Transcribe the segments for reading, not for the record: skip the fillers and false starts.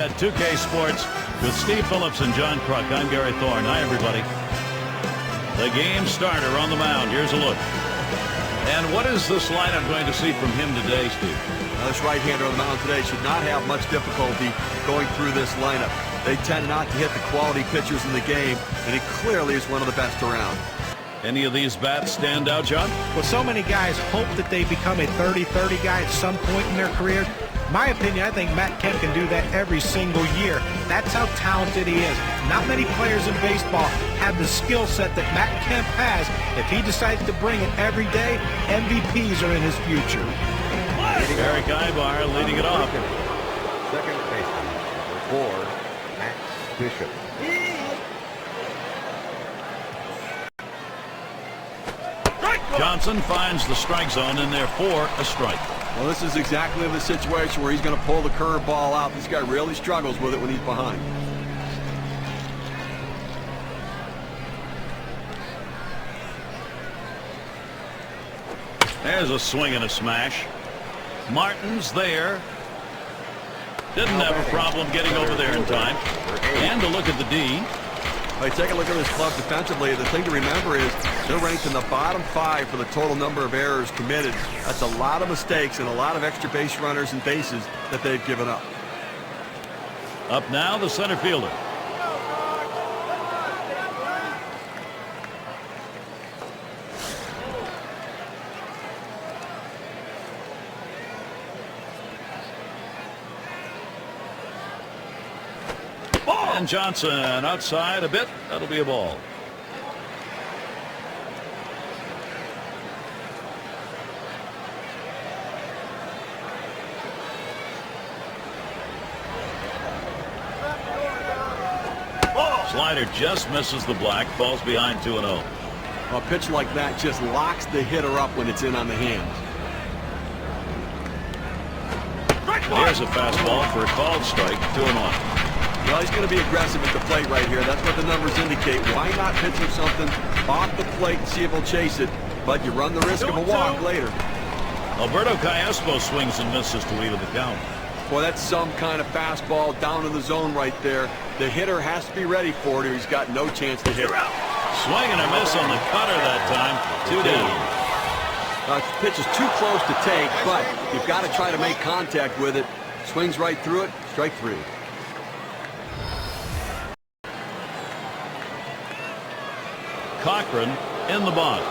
At 2K Sports with Steve Phillips and John Kruk. I'm Gary Thorne. Hi, everybody. The game starter on the mound. Here's a look. And what is this lineup going to see from him today, Steve? This right-hander on the mound today should not have much difficulty going through this lineup. They tend not to hit the quality pitchers in the game, and he clearly is one of the best around. Any of these bats stand out, John? Well, so many guys hope that they become a 30-30 guy at some point in their career. My opinion, I think Matt Kemp can do that every single year. That's how talented he is. Not many players in baseball have the skill set that Matt Kemp has. If he decides to bring it every day, MVPs are in his future. Eric Ibar leading it off. Second baseman, number 4, Max Bishop. Johnson finds the strike zone in there for a strike. Well, this is exactly the situation where he's going to pull the curveball out. This guy really struggles with it when he's behind. There's a swing and a smash. Martin's there. Didn't have a problem getting over there in time. And a look at the D. Take a look at this club defensively. The thing to remember is they're ranked in the bottom 5 for the total number of errors committed. That's a lot of mistakes and a lot of extra base runners and bases that they've given up. Up now, the center fielder. And Johnson outside a bit. That'll be a ball. Slider just misses the black. Falls behind 2-0. A pitch like that just locks the hitter up when it's in on the hands. Here's a fastball for a called strike. 2-1. Well, he's going to be aggressive at the plate right here. That's what the numbers indicate. Why not pitch him something off the plate and see if he'll chase it? But you run the risk of a walk later. Alberto Callaspo swings and misses to even the count. Boy, that's some kind of fastball down in the zone right there. The hitter has to be ready for it or he's got no chance to hit it. Swing and a miss on the cutter that time. 2 down. The pitch is too close to take, but you've got to try to make contact with it. Swings right through it. Strike 3. Cochran in the box.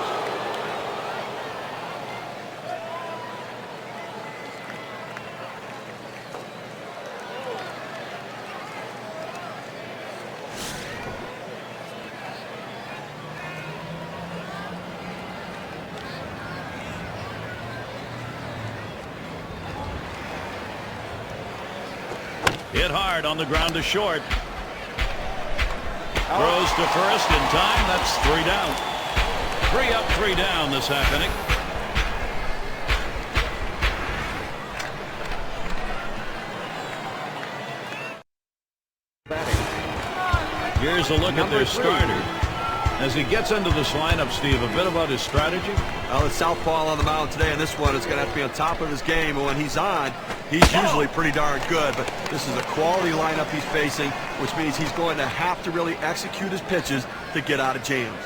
Hit hard on the ground to short. Throws to first in time. That's 3 down. 3 up, 3 down this half inning. Here's a look at their starter. As he gets into this lineup, Steve, a bit about his strategy. Well, the southpaw on the mound today, and this one is going to have to be on top of his game. And when he's on, he's usually pretty darn good. But this is a quality lineup he's facing, which means he's going to have to really execute his pitches to get out of jams.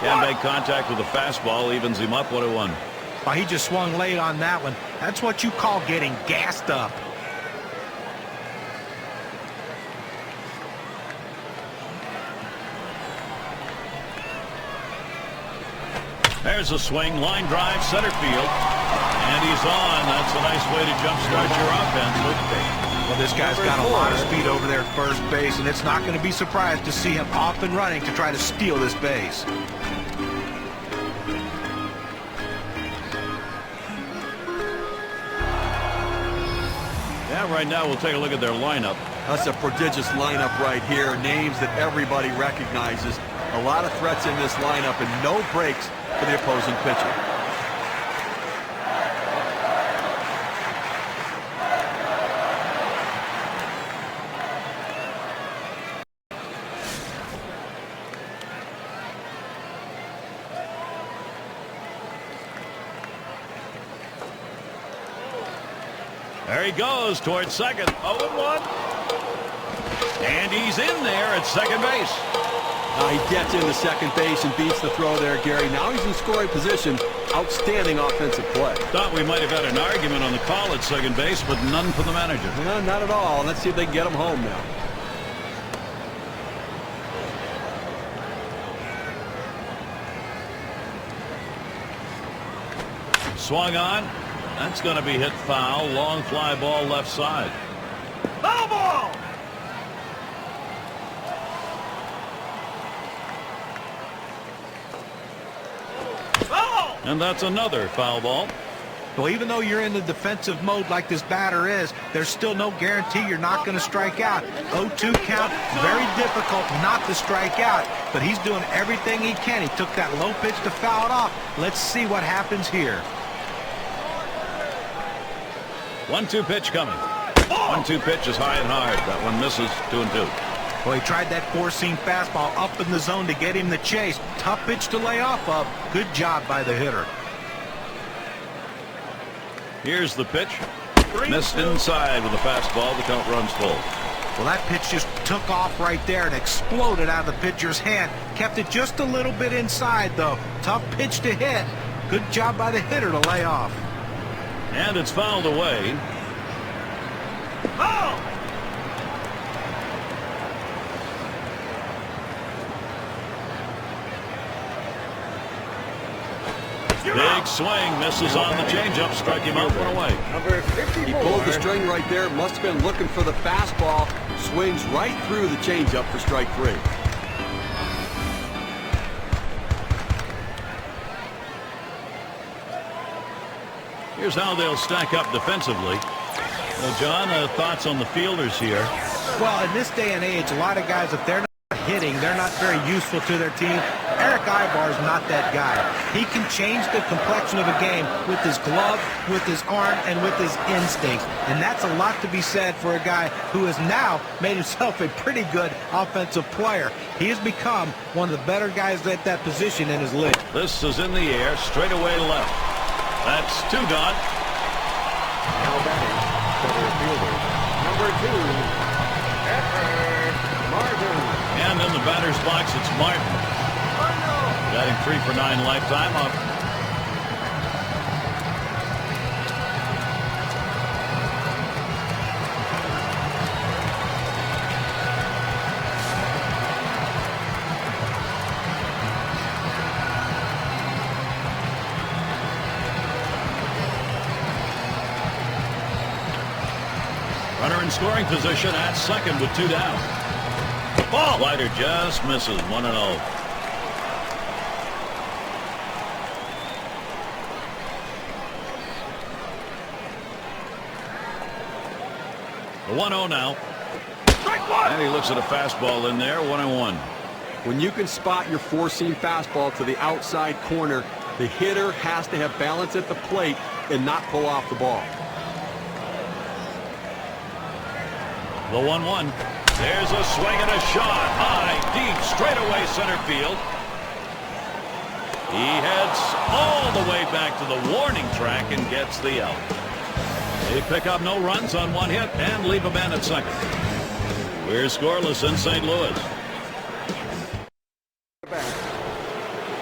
Can't make contact with the fastball. Evens him up. 1-1. Well, he just swung late on that one. That's what you call getting gassed up. There's a swing, line drive, center field, and he's on. That's a nice way to jumpstart your offense. Well, this guy's got a lot of speed over there at first base, and it's not going to be surprised to see him off and running to try to steal this base. Yeah, right now we'll take a look at their lineup. That's a prodigious lineup right here. Names that everybody recognizes. A lot of threats in this lineup and no breaks for the opposing pitcher. There he goes towards second. 0-1. And he's in there at second base. He gets into second base and beats the throw there, Gary. Now he's in scoring position. Outstanding offensive play. Thought we might have had an argument on the call at second base, but none for the manager. No, not at all. Let's see if they can get him home now. Swung on. That's going to be hit foul. Long fly ball left side. Foul ball! And that's another foul ball. Well, even though you're in the defensive mode like this batter is, there's still no guarantee you're not going to strike out. 0-2 count, very difficult not to strike out, but he's doing everything he can. He took that low pitch to foul it off. Let's see what happens here. 1-2 pitch coming. 1-2 pitch is high and hard. That one misses. 2-2. Well, he tried that four-seam fastball up in the zone to get him the chase. Tough pitch to lay off of. Good job by the hitter. Here's the pitch. Missed inside with a fastball. The count runs full. Well, that pitch just took off right there and exploded out of the pitcher's hand. Kept it just a little bit inside, though. Tough pitch to hit. Good job by the hitter to lay off. And it's fouled away. Oh! Big swing, misses on the changeup, strike him out, one away. Number 54. He pulled the string right there. Must have been looking for the fastball. Swings right through the changeup for strike 3. Here's how they'll stack up defensively. Well, John, thoughts on the fielders here? Well, in this day and age, a lot of guys, if they're not hitting, they're not very useful to their team. Eric Ibar's not that guy. He can change the complexion of a game with his glove, with his arm, and with his instincts. And that's a lot to be said for a guy who has now made himself a pretty good offensive player. He has become one of the better guys at that position in his league. This is in the air, straight away left. That's 2 gone. Now batting, center fielder, number 2, Edward Martin. And in the batter's box, it's Martin. Batting 3 for 9 lifetime up. Runner in scoring position at second with 2 down. Ball. Slider just misses. 1-0. The 1-0 now. Strike one. And he looks at a fastball in there. 1-1. When you can spot your four-seam fastball to the outside corner, the hitter has to have balance at the plate and not pull off the ball. The 1-1. There's a swing and a shot. High, deep, straightaway center field. He heads all the way back to the warning track and gets the out. They pick up no runs on 1 hit and leave a man at second. We're scoreless in St. Louis.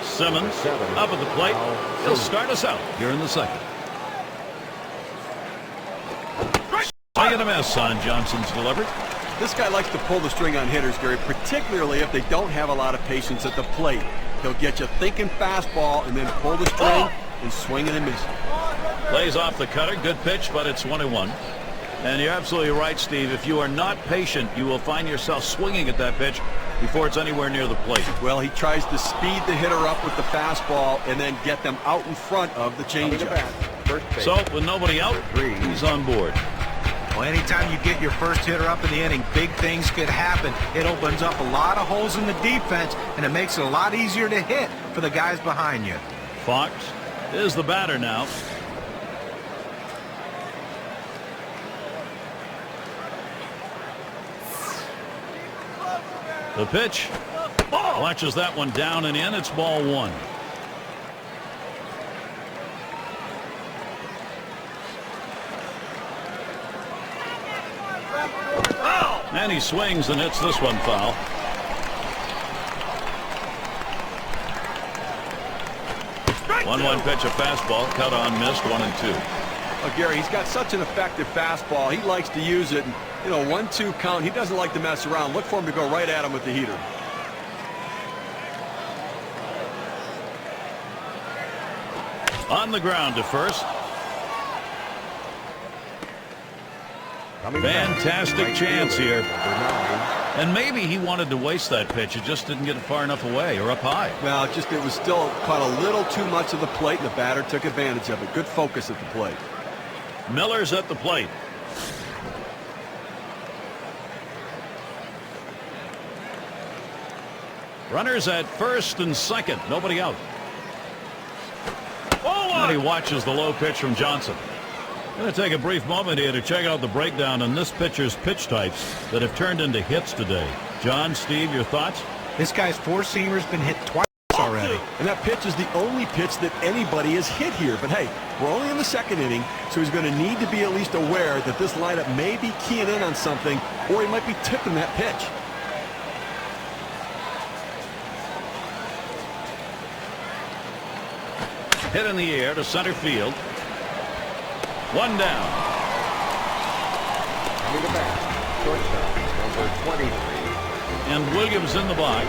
Simmons up at the plate. He'll start us out here in the second. Swing and a miss on Johnson's delivery. This guy likes to pull the string on hitters, Gary, particularly if they don't have a lot of patience at the plate. He'll get you thinking fastball and then pull the string and swing it and miss it. Lays off the cutter. Good pitch, but it's 1-1. And you're absolutely right, Steve. If you are not patient, you will find yourself swinging at that pitch before it's anywhere near the plate. Well, he tries to speed the hitter up with the fastball and then get them out in front of the changeup. So, with nobody out, he's on board. Well, anytime you get your first hitter up in the inning, big things could happen. It opens up a lot of holes in the defense, and it makes it a lot easier to hit for the guys behind you. Fox is the batter now. The pitch. Watches that one down and in. It's ball 1. And he swings and hits this one foul. Strike 1-1 pitch, a fastball, cut on, missed, 1-2. Well, Gary, he's got such an effective fastball. He likes to use it. And, you know, 1-2 count. He doesn't like to mess around. Look for him to go right at him with the heater. On the ground to first. Coming Fantastic back, right chance fielder, here. number 9. And maybe he wanted to waste that pitch. It just didn't get it far enough away or up high. Well, it was still caught a little too much of the plate, and the batter took advantage of it. Good focus at the plate. Miller's at the plate. Runners at first and second. Nobody out. And he watches the low pitch from Johnson. Going to take a brief moment here to check out the breakdown on this pitcher's pitch types that have turned into hits today. John, Steve, your thoughts? This guy's four-seamer's been hit twice already. And that pitch is the only pitch that anybody has hit here. But, hey, we're only in the second inning, so he's going to need to be at least aware that this lineup may be keying in on something, or he might be tipping that pitch. Hit in the air to center field. One down. Coming to bat, shortstop, number 23. And Williams in the box.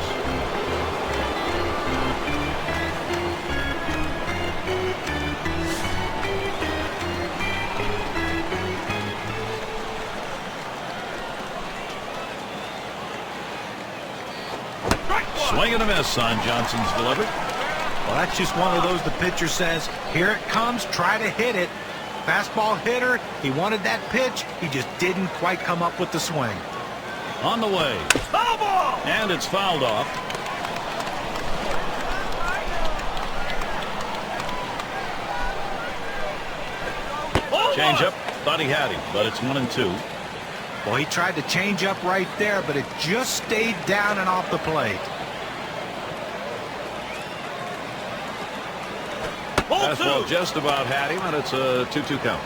Swing and a miss on Johnson's delivery. Well, that's just one of those the pitcher says, here it comes, try to hit it. Fastball hitter, he wanted that pitch, he just didn't quite come up with the swing. On the way. Foul ball! And it's fouled off. Change up. Thought he had him, but it's 1-2. Well, he tried to change up right there, but it just stayed down and off the plate. Fastball just about had him, and it's a 2-2 count.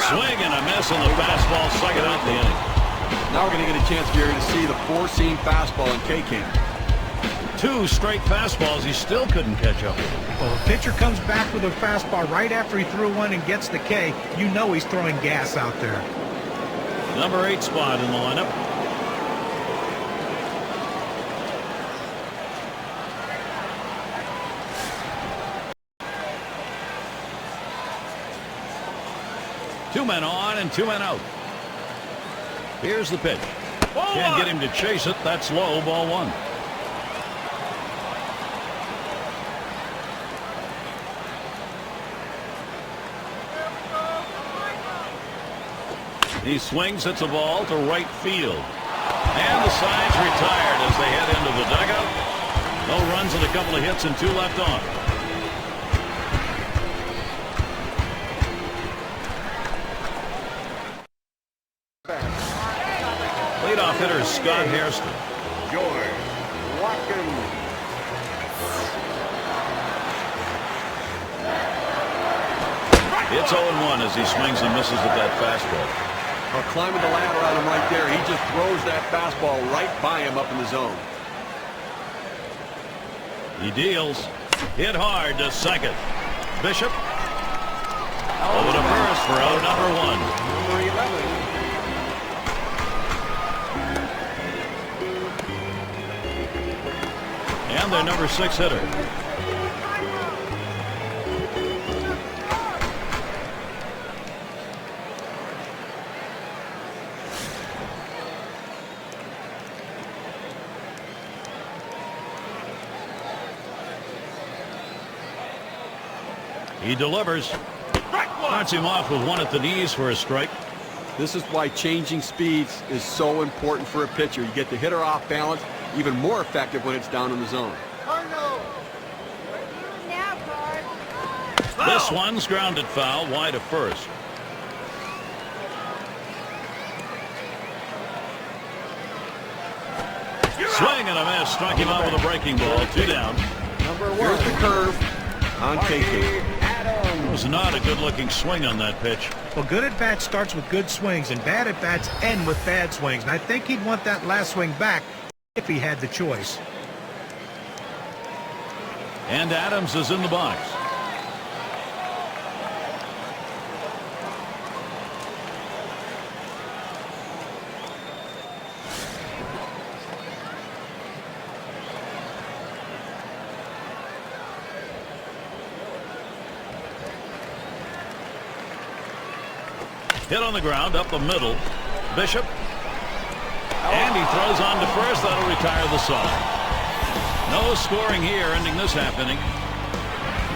Swing and a miss on the fastball, second out in the inning. Now we're going to get a chance, Gary, to see the four-seam fastball in K-Can. 2 straight fastballs, he still couldn't catch up. Well, a pitcher comes back with a fastball right after he threw one and gets the K, you know he's throwing gas out there. Number 8 spot in the lineup. Two men on and 2 men out. Here's the pitch. Can't get him to chase it. That's low, ball 1. He swings, hits a ball to right field. And the side's retired as they head into the dugout. No runs and a couple of hits and 2 left on. Leadoff hitter is Scott Hairston. George Watkins. It's 0-1 as he swings and misses at that fastball. Well, climbing the ladder on him right there. He just throws that fastball right by him up in the zone. He deals. Hit hard to second. Bishop over to first for out number 1. Number 11. And their number 6 hitter. He delivers. Starts him off with one at the knees for a strike. This is why changing speeds is so important for a pitcher. You get the hitter off balance, even more effective when it's down in the zone. This one's grounded foul, wide of first. Swing and a miss. Struck him out with a breaking ball. 2 down. Now Number 1. Here's the curve on KK. It was not a good-looking swing on that pitch. Well, good at bat starts with good swings, and bad at bats end with bad swings. And I think he'd want that last swing back if he had the choice. And Adams is in the box. Hit on the ground up the middle. Bishop. And he throws on to first. That'll retire the side. No scoring here, ending this happening.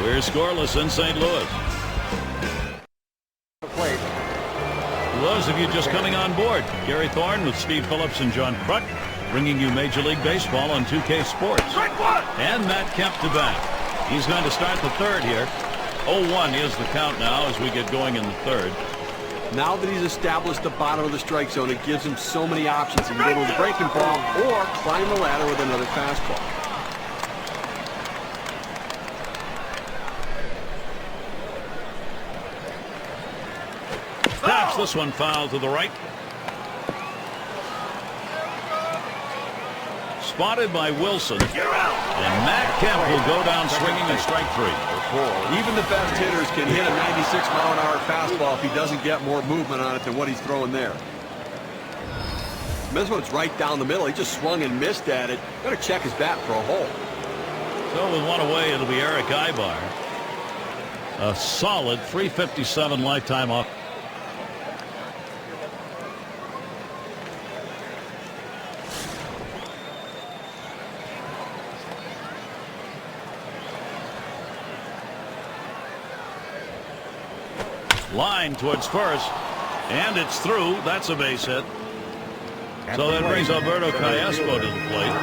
We're scoreless in St. Louis. For those of you just coming on board, Gary Thorne with Steve Phillips and John Kruk, bringing you Major League Baseball on 2K Sports. And Matt Kemp to bat. He's going to start the third here. 0-1 is the count now as we get going in the third. Now that he's established the bottom of the strike zone, it gives him so many options. He can go to the breaking ball or climb the ladder with another fastball. Taps this one foul to the right. Spotted by Wilson. And Matt Kemp will go down swinging and strike 3. Even the best hitters can hit a 96-mile-an-hour fastball if he doesn't get more movement on it than what he's throwing there. This one's right down the middle. He just swung and missed at it. Got to check his bat for a hole. So with one away, it'll be Eric Ibar. A solid .357 lifetime off. Line towards first, and it's through. That's a base hit. So that brings Alberto Callaspo to the plate.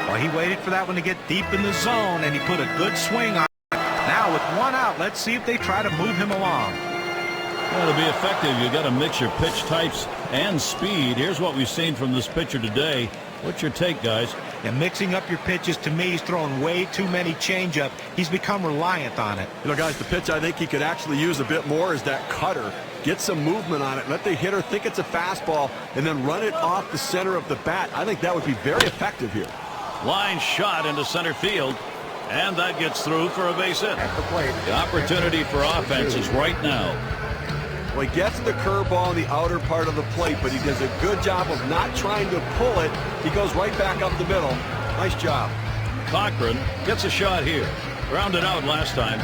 Well, he waited for that one to get deep in the zone, and he put a good swing on it. Now with one out, let's see if they try to move him along. Well, to be effective, you got to mix your pitch types and speed. Here's what we've seen from this pitcher today. What's your take, guys? And mixing up your pitches, to me, he's throwing way too many changeup. He's become reliant on it. You know, guys, the pitch I think he could actually use a bit more is that cutter. Get some movement on it. Let the hitter think it's a fastball and then run it off the center of the bat. I think that would be very effective here. Line shot into center field, and that gets through for a base hit. At the plate. The opportunity for offense is right now. Well, he gets the curveball in the outer part of the plate, but he does a good job of not trying to pull it. He goes right back up the middle. Nice job. Cochran gets a shot here. Grounded out last time.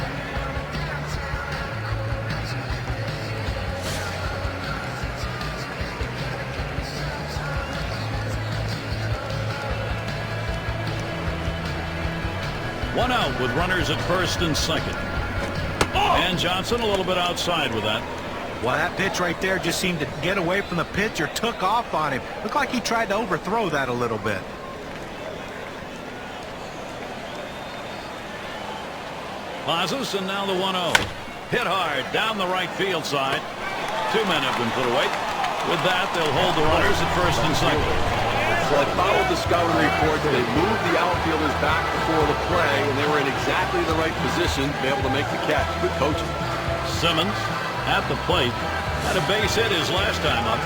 One out with runners at first and second. And Johnson a little bit outside with that. Well, that pitch right there just seemed to get away from the pitcher, took off on him. Looked like he tried to overthrow that a little bit. Pauses, and now the 1-0. Hit hard down the right field side. 2 men have been put away. With that, they'll hold the runners at first and second. So I followed the scouting reports. They moved the outfielders back before the play, and they were in exactly the right position to be able to make the catch. Good coaching. Simmons at the plate. Had a base hit his last time up.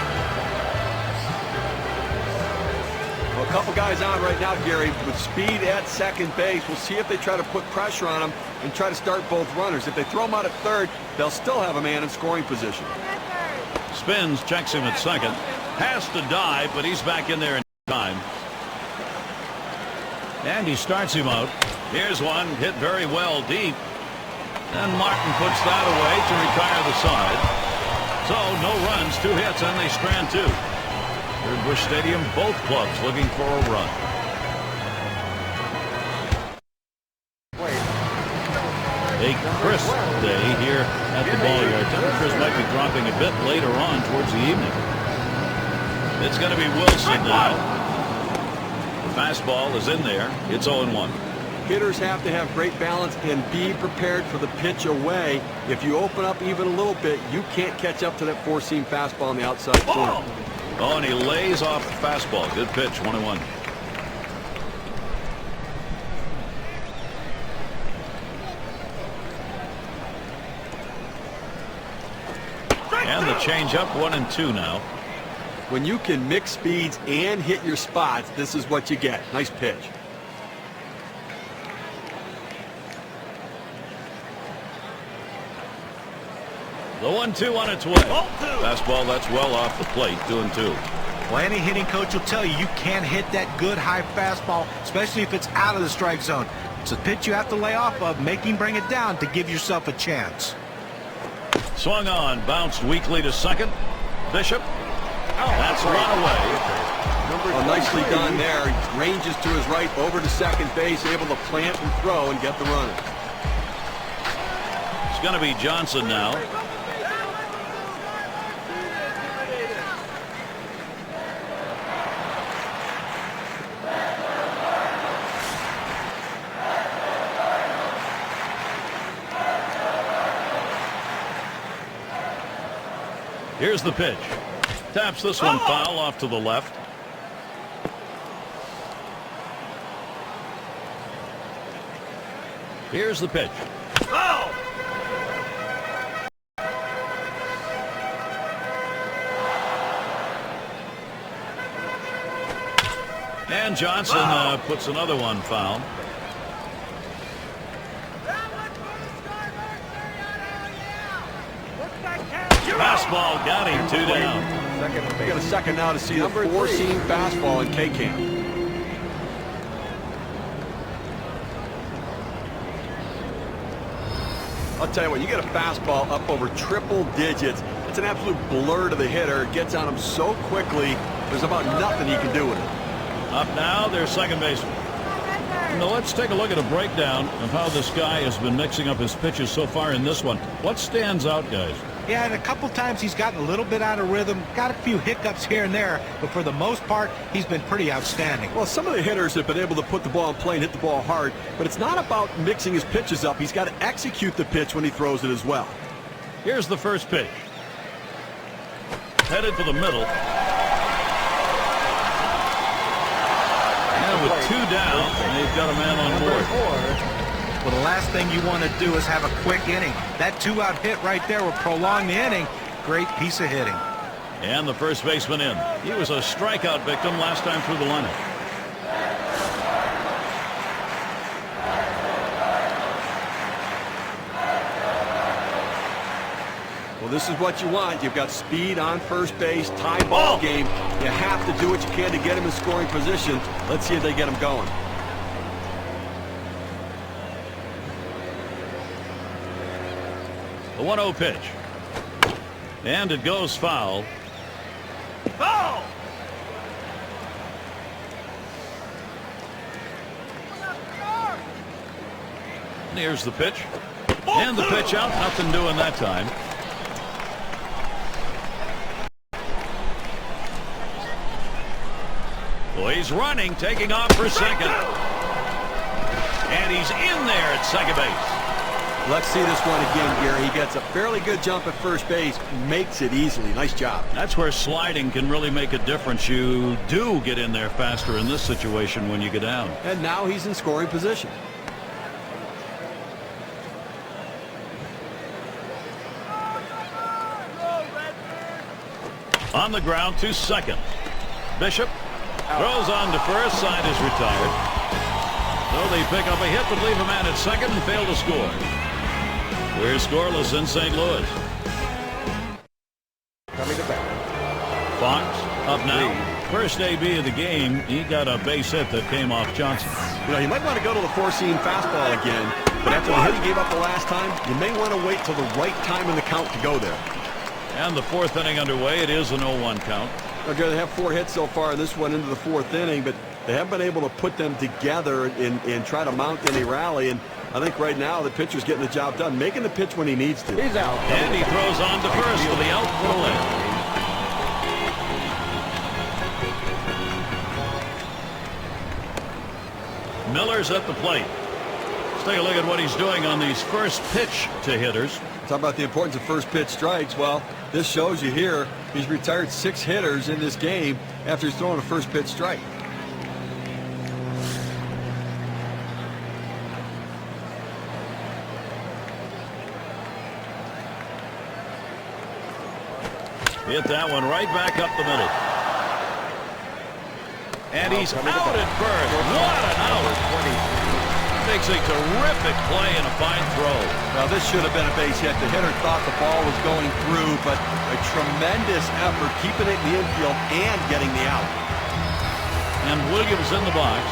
Well, a couple guys on right now, Gary, with speed at second base. We'll see if they try to put pressure on him and try to start both runners. If they throw him out at third, they'll still have a man in scoring position. Spins, checks him at second. Has to dive, but he's back in there in time. And he starts him out. Here's one hit very well deep. And Martin puts that away to retire the side. So no runs, 2 hits, and they strand 2. Here at Busch Stadium, both clubs looking for a run. A crisp day here at the ball yard. Temperatures might be dropping a bit later on towards the evening. It's going to be Wilson now. The fastball is in there. It's 0-1. Hitters have to have great balance and be prepared for the pitch away. If you open up even a little bit, you can't catch up to that four-seam fastball on the outside corner. Oh, and he lays off the fastball. Good pitch, 1-1. changeup, 1-2 now. When you can mix speeds and hit your spots, this is what you get. Nice pitch. The 1-2 on its way. Fastball that's well off the plate, 2-2. Well, any hitting coach will tell you can't hit that good high fastball, especially if it's out of the strike zone. It's a pitch you have to lay off of, make him bring it down to give yourself a chance. Swung on, bounced weakly to second. Bishop. That's run away. Oh, nicely done there. He ranges to his right over to second base, able to plant and throw and get the runner. It's going to be Johnson now. Here's the pitch. Taps this one foul off to the left. Here's the pitch. And Johnson puts another one foul. Fastball got him, 2 down. We got a second now to see the four-seam fastball in K-Camp. I'll tell you what, you get a fastball up over triple digits. It's an absolute blur to the hitter. It gets on him so quickly, there's about nothing he can do with it. Up now, their second baseman. Now let's take a look at a breakdown of how this guy has been mixing up his pitches so far in this one. What stands out, guys? Yeah, and a couple times he's gotten a little bit out of rhythm, got a few hiccups here and there, but for the most part, he's been pretty outstanding. Well, some of the hitters have been able to put the ball in play and hit the ball hard, but it's not about mixing his pitches up. He's got to execute the pitch when he throws it as well. Here's the first pitch. Headed for the middle. And with 2 down, they've got a man on board. Well, the last thing you want to do is have a quick inning. That 2-out hit right there will prolong the inning. Great piece of hitting. And the first baseman in. He was a strikeout victim last time through the lineup. Well, this is what you want. You've got speed on first base, tie ball game. You have to do what you can to get him in scoring position. Let's see if they get him going. The 1-0 pitch. And it goes foul. Foul! And here's the pitch. And the pitch out. Nothing doing that time. Well, he's running, taking off for second. And he's in there at second base. Let's see this one again, Gary. He gets a fairly good jump at first base, makes it easily. Nice job. That's where sliding can really make a difference. You do get in there faster in this situation when you get down. And now he's in scoring position. On the ground to second. Bishop throws on to first. Side is retired. So they pick up a hit but leave a man at second and fail to score. We're scoreless in St. Louis. Coming to bat. Fox up now. First AB of the game, he got a base hit that came off Johnson. You know, you might want to go to the four-seam fastball again, but after the hit he gave up the last time, you may want to wait till the right time in the count to go there. And the fourth inning underway. It is an 0-1 count. Okay, they have 4 hits so far in this one into the 4th inning, but they haven't been able to put them together and try to mount any rally. And I think right now the pitcher's getting the job done, making the pitch when he needs to. He's out. And he throws on to first for the out for the left. Miller's at the plate. Let's take a look at what he's doing on these first pitch to hitters. Talk about the importance of first pitch strikes. Well, this shows you here he's retired 6 hitters in this game after he's throwing a first pitch strike. Hit that one right back up the middle. And he's out at first. What an out. Makes a terrific play and a fine throw. Now this should have been a base hit. The hitter thought the ball was going through, but a tremendous effort keeping it in the infield and getting the out. And Williams in the box.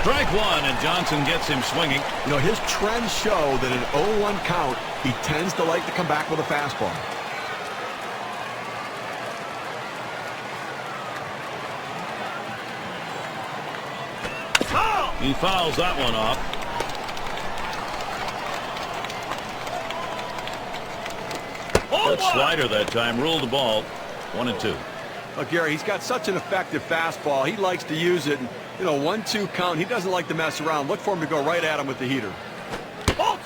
Strike one, and Johnson gets him swinging. You know, his trends show that an 0-1 count, he tends to like to come back with a fastball. He fouls that one off. Good slider that time. Ruled the ball. 1-2. Well, Gary, he's got such an effective fastball. He likes to use it. And, you know, 1-2 count. He doesn't like to mess around. Look for him to go right at him with the heater.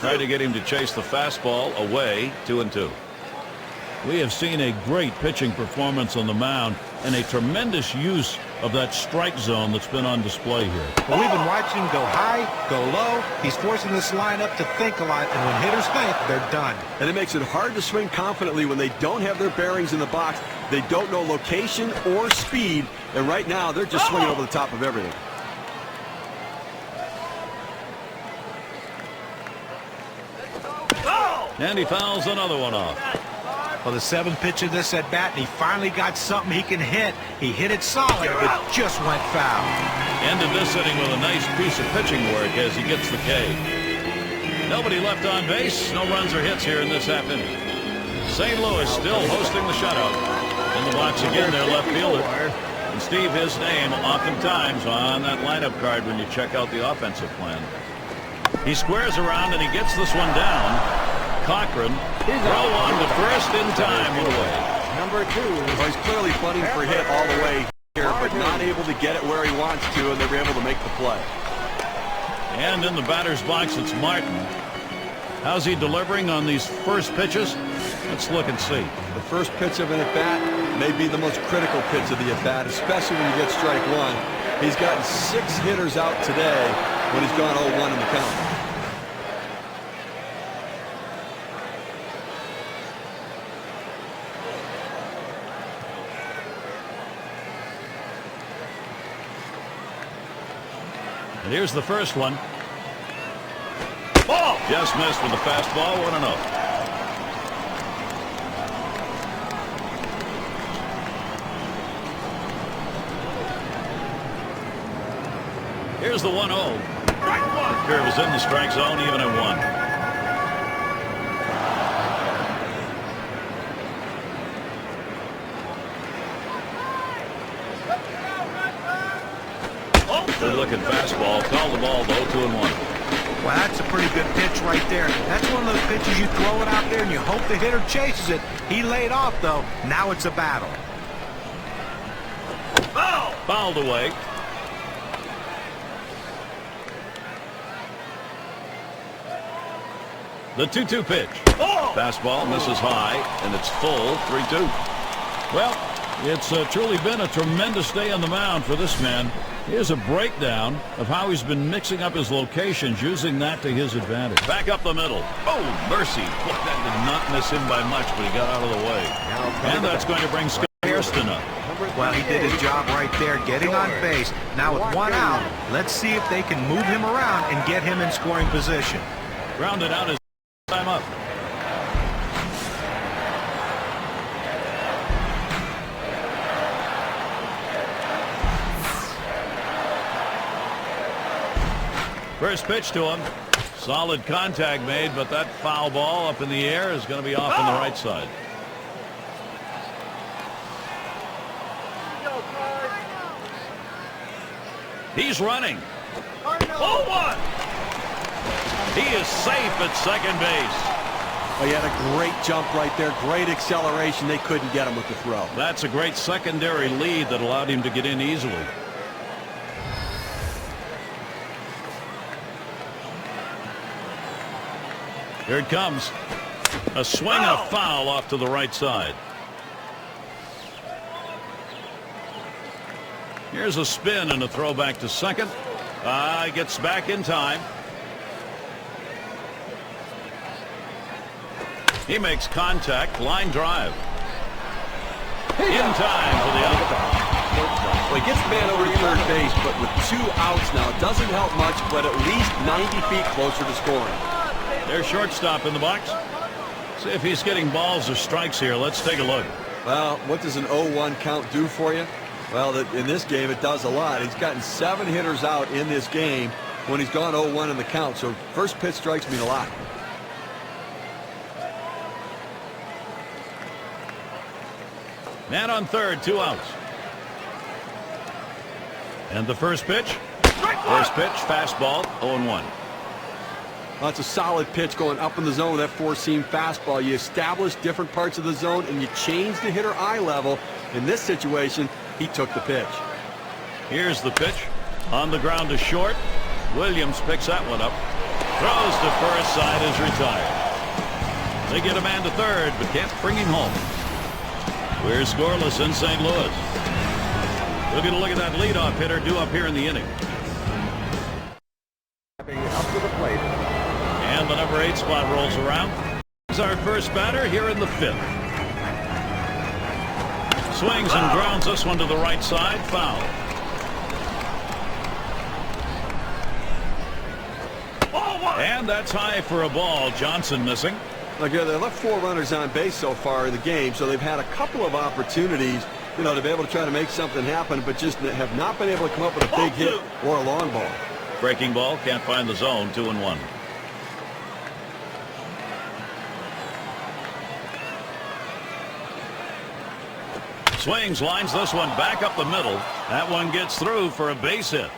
Try to get him to chase the fastball away. 2-2. We have seen a great pitching performance on the mound and a tremendous use of that strike zone that's been on display here. Well, we've been watching him go high, go low. He's forcing this lineup to think a lot, and when hitters think, they're done. And it makes it hard to swing confidently when they don't have their bearings in the box. They don't know location or speed, and right now they're just swinging over the top of everything. And he fouls another one off. Well, the seventh pitch of this at bat, and he finally got something he can hit. He hit it solid, but just went foul. Ended this inning with a nice piece of pitching work as he gets the K. Nobody left on base. No runs or hits here in this half inning. St. Louis still hosting the shutout. In the box again, their left fielder. And Steve, his name oftentimes on that lineup card when you check out the offensive plan. He squares around and he gets this one down. Cochran, throw one to first in time, one away. Number 2. Well, he's clearly bunting for a hit all the way here, but not able to get it where he wants to, and they were able to make the play. And in the batter's box, it's Martin. How's he delivering on these first pitches? Let's look and see. The first pitch of an at-bat may be the most critical pitch of the at-bat, especially when you get strike one. He's gotten 6 hitters out today when he's gone 0-1 in the count. And here's the first one. Ball! Just missed with the fastball. 1-0. Here's the 1-0. Curve is in the strike zone, even at 1. Good looking fastball. Call the ball though. 2-1. Well, that's a pretty good pitch right there. That's one of those pitches you throw it out there and you hope the hitter chases it. He laid off though. Now it's a battle. Fouled away. The 2-2 pitch. Fastball misses high, and it's full. 3-2. Well, it's truly been a tremendous day on the mound for this man. Here's a breakdown of how he's been mixing up his locations, using that to his advantage. Back up the middle. Oh, mercy. Boy, that did not miss him by much, but he got out of the way. And that's going to bring Scott Hairston up. Well, he did his job right there, getting on base. Now with one out, let's see if they can move him around and get him in scoring position. Grounded out his time up. First pitch to him. Solid contact made, but that foul ball up in the air is going to be off on the right side. He's running. 0-1. He is safe at second base. Oh, he had a great jump right there. Great acceleration. They couldn't get him with the throw. That's a great secondary lead that allowed him to get in easily. Here it comes. A swing and a foul off to the right side. Here's a spin and a throw back to second. Gets back in time. He makes contact. Line drive. In time for the out. Well, he gets the man over to third base, but with 2 outs now, it doesn't help much, but at least 90 feet closer to scoring. There's shortstop in the box. See if he's getting balls or strikes here. Let's take a look. Well, what does an 0-1 count do for you? Well, in this game, it does a lot. He's gotten 7 hitters out in this game when he's gone 0-1 in the count, so first pitch strikes mean a lot. Man on third, 2 outs. And the first pitch. First pitch, fastball, 0-1. Well, that's a solid pitch going up in the zone, that 4-seam fastball. You establish different parts of the zone, and you change the hitter eye level. In this situation, he took the pitch. Here's the pitch. On the ground to short. Williams picks that one up. Throws to first, side is retired. They get a man to third, but can't bring him home. We're scoreless in St. Louis. We'll get a look at that leadoff hitter due up here in the inning. Up to the plate. And the number 8 spot rolls around. He's our first batter here in the 5th. Swings and grounds this one to the right side. Foul. And that's high for a ball. Johnson missing. Look here, they left 4 runners on base so far in the game, so they've had a couple of opportunities, to be able to try to make something happen, but just have not been able to come up with a big hit or a long ball. Breaking ball, can't find the zone. 2-1. Swings, lines this one back up the middle. That one gets through for a base hit.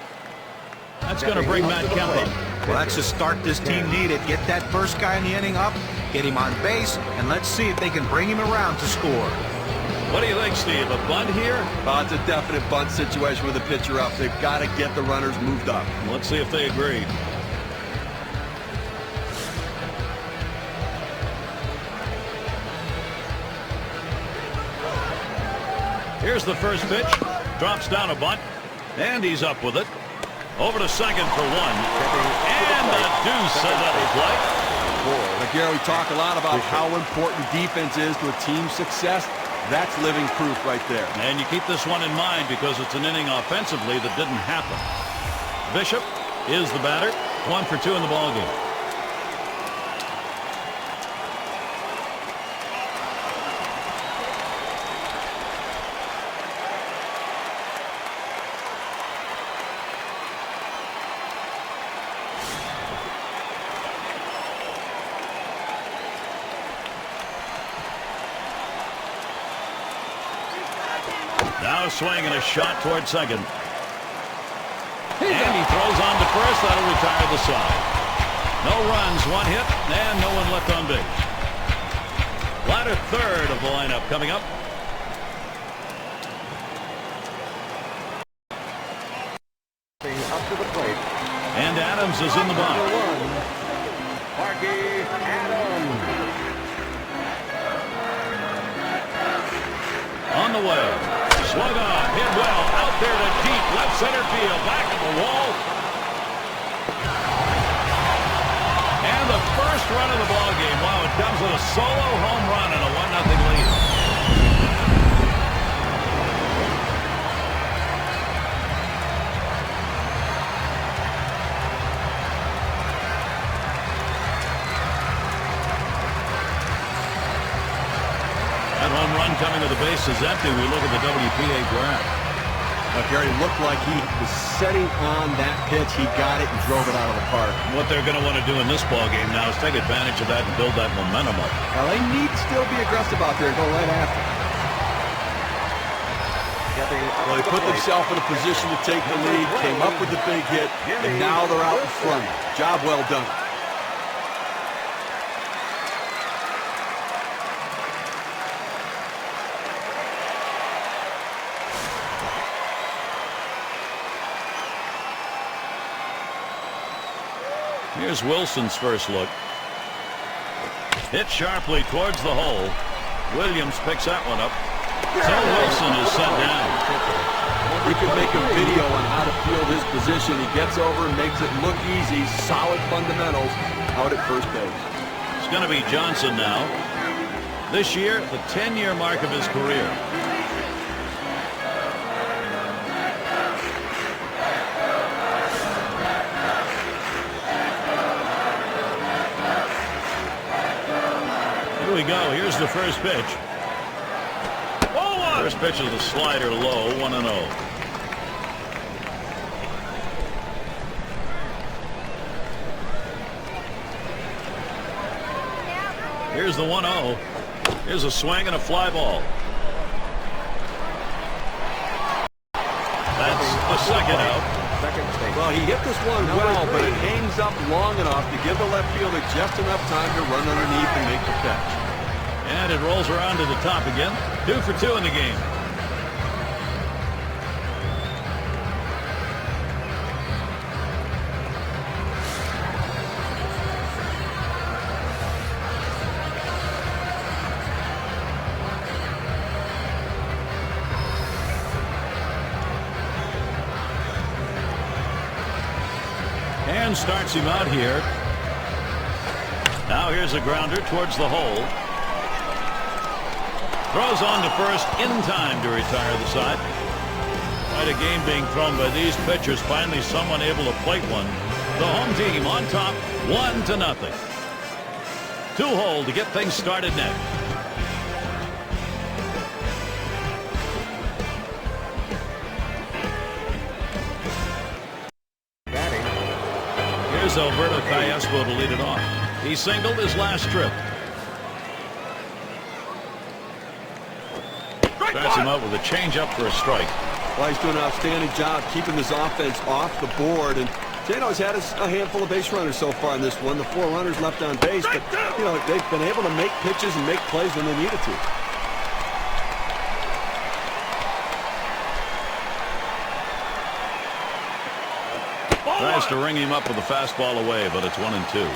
That's going to bring Matt Kemp up. Well, that's the start this team needed. Get that first guy in the inning up, get him on base, and let's see if they can bring him around to score. What do you think, Steve? A bunt here? It's a definite bunt situation with the pitcher up. They've got to get the runners moved up. Let's see if they agree. Here's the first pitch. Drops down a bunt, and he's up with it. Over to second for 1. And a deuce set up the play. Now, Gary, we talk a lot about how important defense is to a team's success. That's living proof right there. And you keep this one in mind because it's an inning offensively that didn't happen. Bishop is the batter. 1 for 2 in the ballgame. Now a swing and a shot toward second. And he throws on to first. That'll retire the side. No runs, 1 hit, and no one left on base. Latter third of the lineup coming up. Up to the plate. And Adams is in the box. Sparky Adams. On the way. Swung on, hit well, out there to deep left center field, back at the wall. And the first run of the ball game. Wow, it comes with a solo home run and a 1-0 lead. That home run coming to the base is empty. We look at the WPA graph. Gary, looked like he was setting on that pitch. He got it and drove it out of the park. What they're going to want to do in this ball game now is take advantage of that and build that momentum up. Well, they need to still be aggressive out there and go right after. Well, they put themselves in a position to take the lead, came up with the big hit, and now they're out in front. Job well done. Here's Wilson's first look. Hit sharply towards the hole. Williams picks that one up. So Wilson is set down. he could make a video on how to field his position. He gets over and makes it look easy. Solid fundamentals out at first base. It's going to be Johnson now. This year, the 10-year mark of his career. Here we go. Here's the first pitch. First pitch is the slider low, 1-0. Here's the 1-0. Here's a swing and a fly ball. That's the second out. Well, he hit this one well, but it hangs up long enough to give the left fielder just enough time to run underneath and make the catch. And it rolls around to the top again. 2 for 2 in the game. And starts him out here. Now here's a grounder towards the hole. Throws on to first in time to retire the side. Quite a game being thrown by these pitchers. Finally someone able to plate one. The home team on top, 1-0. 2-hole to get things started next. Here's Alberto Callaspo to lead it off. He singled his last trip. Starts him out with a changeup for a strike. Well, he's doing an outstanding job keeping this offense off the board. And Jano's had a handful of base runners so far in this one. The 4 runners left on base, but you know they've been able to make pitches and make plays when they needed to. Tries to ring him up with a fastball away, but it's 1-2.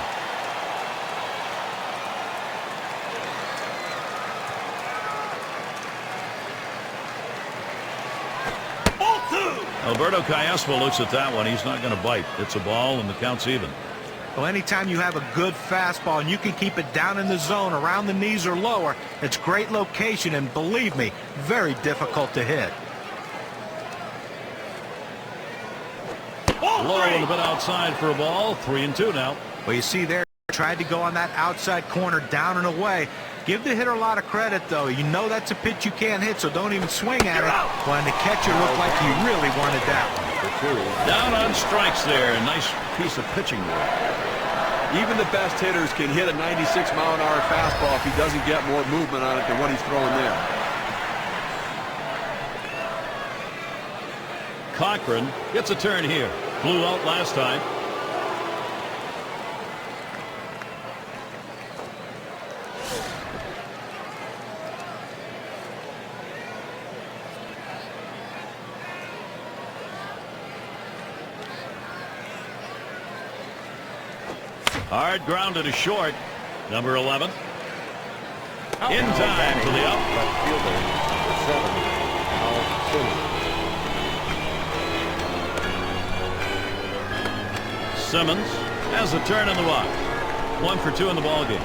Alberto Callaspo looks at that one. He's not going to bite. It's a ball, and the count's even. Well, anytime you have a good fastball and you can keep it down in the zone around the knees or lower, it's great location, and believe me, very difficult to hit. Low and a bit outside for a ball. 3-2 now. Well, you see there, tried to go on that outside corner, down and away. Give the hitter a lot of credit, though. You know that's a pitch you can't hit, so don't even swing at it. Well, and the catcher looked like he really wanted that one. Down on strikes there. Nice piece of pitching work. Even the best hitters can hit a 96-mile-an-hour fastball if he doesn't get more movement on it than what he's throwing there. Cochran gets a turn here. Blew out last time. Hard grounded to short. Number 11. In time to the out. Simmons has a turn in the box. 1 for 2 in the ball game.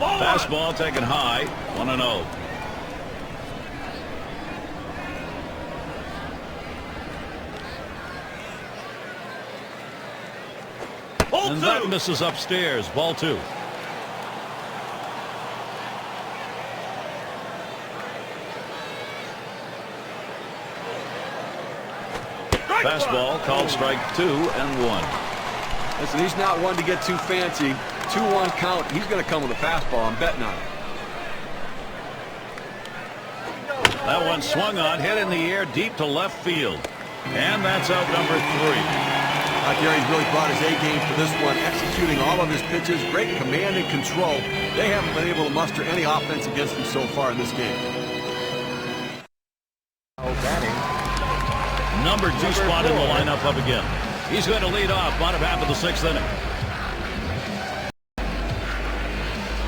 Fastball taken high. 1-0. And that misses upstairs. Ball 2. Fastball called strike 2 and 1. Listen, he's not one to get too fancy. 2-1 count. He's going to come with a fastball. I'm betting on it. That one swung on, hit in the air deep to left field. And that's out number 3. Gary's really brought his A game for this one, executing all of his pitches, great command and control. They haven't been able to muster any offense against him so far in this game. Number 2 spot in the lineup up again. He's going to lead off bottom half of the 6th inning.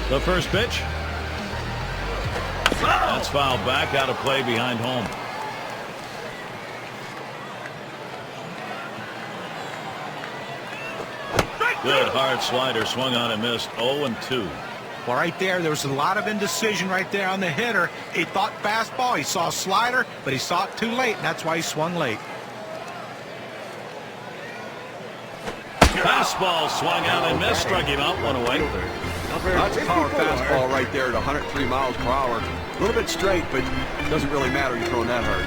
The first pitch. That's fouled back, out of play behind home. Good hard slider, swung on and missed. 0-2. Well, right there was a lot of indecision right there on the hitter. He thought fastball, he saw a slider, but he saw it too late, and that's why he swung late. Fastball swung out and missed, struck him out, one away. That's a power fastball right there at 103 miles per hour. A little bit straight, but it doesn't really matter. You're throwing that hard.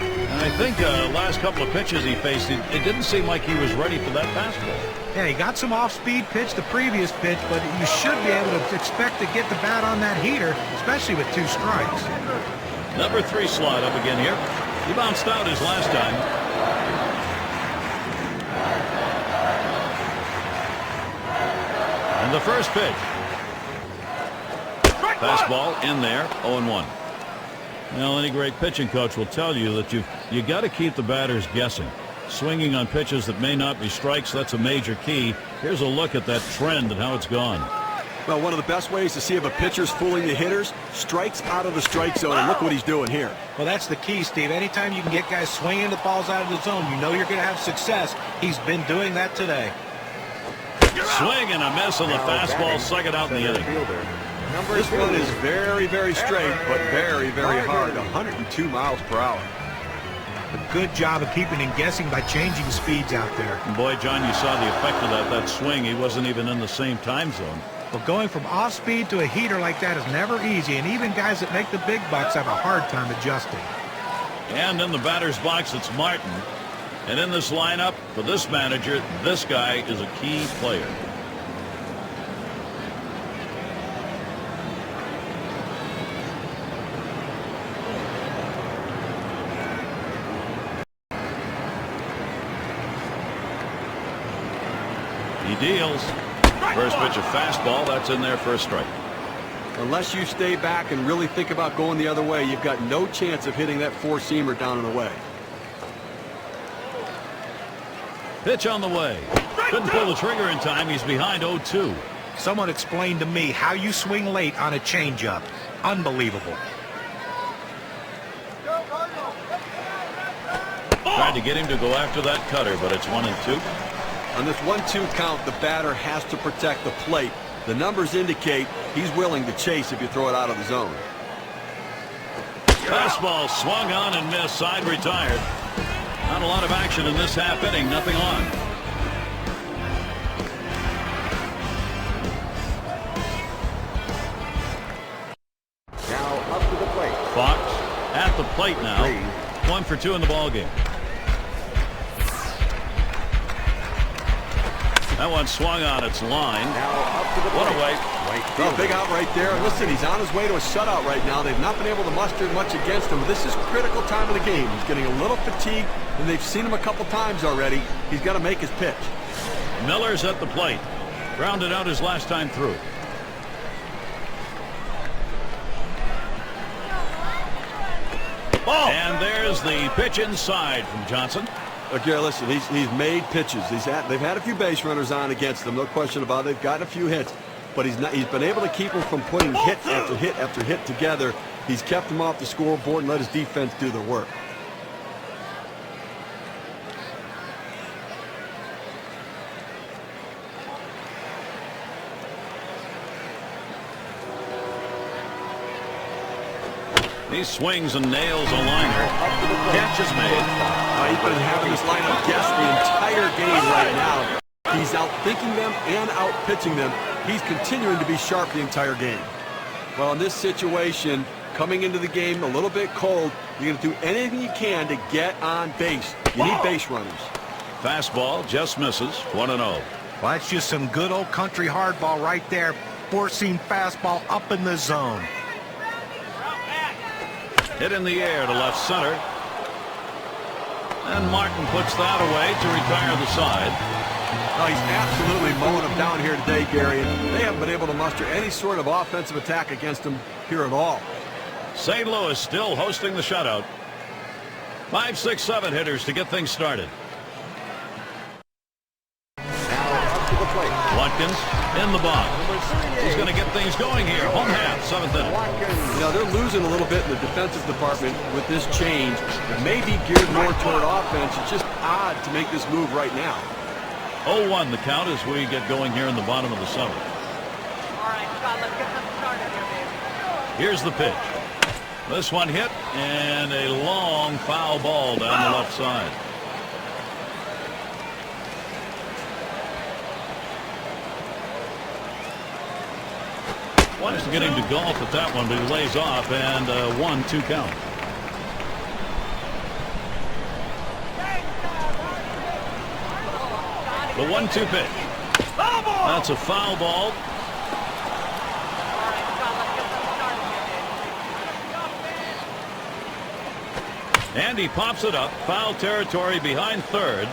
And I think last couple of pitches he faced, it didn't seem like he was ready for that fastball. Yeah, he got some off-speed pitch the previous pitch, but you should be able to expect to get the bat on that heater, especially with 2 strikes. Number 3 slide up again here. He bounced out his last time. And the first pitch. Fastball in there, 0-1. Well, any great pitching coach will tell you that you got to keep the batters guessing. Swinging on pitches that may not be strikes, that's a major key. Here's a look at that trend and how it's gone. Well, one of the best ways to see if a pitcher's fooling the hitters, strikes out of the strike zone, and look what he's doing here. Well, that's the key, Steve. Anytime you can get guys swinging the balls out of the zone, you know you're going to have success. He's been doing that today. Swing and a miss on the fastball, second out in the inning. This one is very, very straight, but very, very hard. 102 miles per hour. A good job of keeping him guessing by changing speeds out there. And boy, John, you saw the effect of that swing. He wasn't even in the same time zone. Well, going from off-speed to a heater like that is never easy, and even guys that make the big bucks have a hard time adjusting. And in the batter's box, it's Martin. And in this lineup, for this manager, this guy is a key player. He deals. First pitch, a fastball. That's in there for a strike. Unless you stay back and really think about going the other way, you've got no chance of hitting that 4-seamer down and away. Pitch on the way. Couldn't pull the trigger in time. He's behind 0-2. Someone explained to me how you swing late on a changeup. Unbelievable. Tried to get him to go after that cutter, but it's 1-2. On this 1-2 count, the batter has to protect the plate. The numbers indicate he's willing to chase if you throw it out of the zone. Fastball swung on and missed. Side retired. Not a lot of action in this half inning. Nothing on. Now up to the plate. Fox at the plate now. 1 for 2 in the ball game. That one swung on its line. Now up to the plate. One away. Oh, big out right there. Listen, he's on his way to a shutout right now. They've not been able to muster much against him. This is critical time of the game. He's getting a little fatigued, and they've seen him a couple times already. He's got to make his pitch. Miller's at the plate. Grounded out his last time through. Oh. And there's the pitch inside from Johnson. Okay, listen, he's made pitches. They've had a few base runners on against them, no question about it. They've gotten a few hits, but he's been able to keep them from putting hit after hit after hit together. He's kept them off the scoreboard and let his defense do their work. He swings and nails a liner. Catch is made. He's been having this lineup guess the entire game right now. He's out-thinking them and out-pitching them. He's continuing to be sharp the entire game. Well, in this situation, coming into the game a little bit cold, you're going to do anything you can to get on base. You need base runners. Fastball just misses. 1-0. Well, that's just some good old country hardball right there. Four-seam fastball up in the zone. Hit in the air to left center. And Martin puts that away to retire the side. Oh, he's absolutely mowing them down here today, Gary. And they haven't been able to muster any sort of offensive attack against him here at all. St. Louis still hosting the shutout. 5, 6, 7 hitters to get things started. Watkins in the box. He's going to get things going here. Home half, 7th inning. You know, they're losing a little bit in the defensive department with this change. It may be geared more toward offense. It's just odd to make this move right now. 0-1 the count as we get going here in the bottom of the 7th. All right, Scott, let's get them started here, baby. Here's the pitch. This one hit, and a long foul ball down the left side. Wants to get him to golf at that one, but he lays off, and 1-2 count. The 1-2 pitch. That's a foul ball. And he pops it up. Foul territory behind third.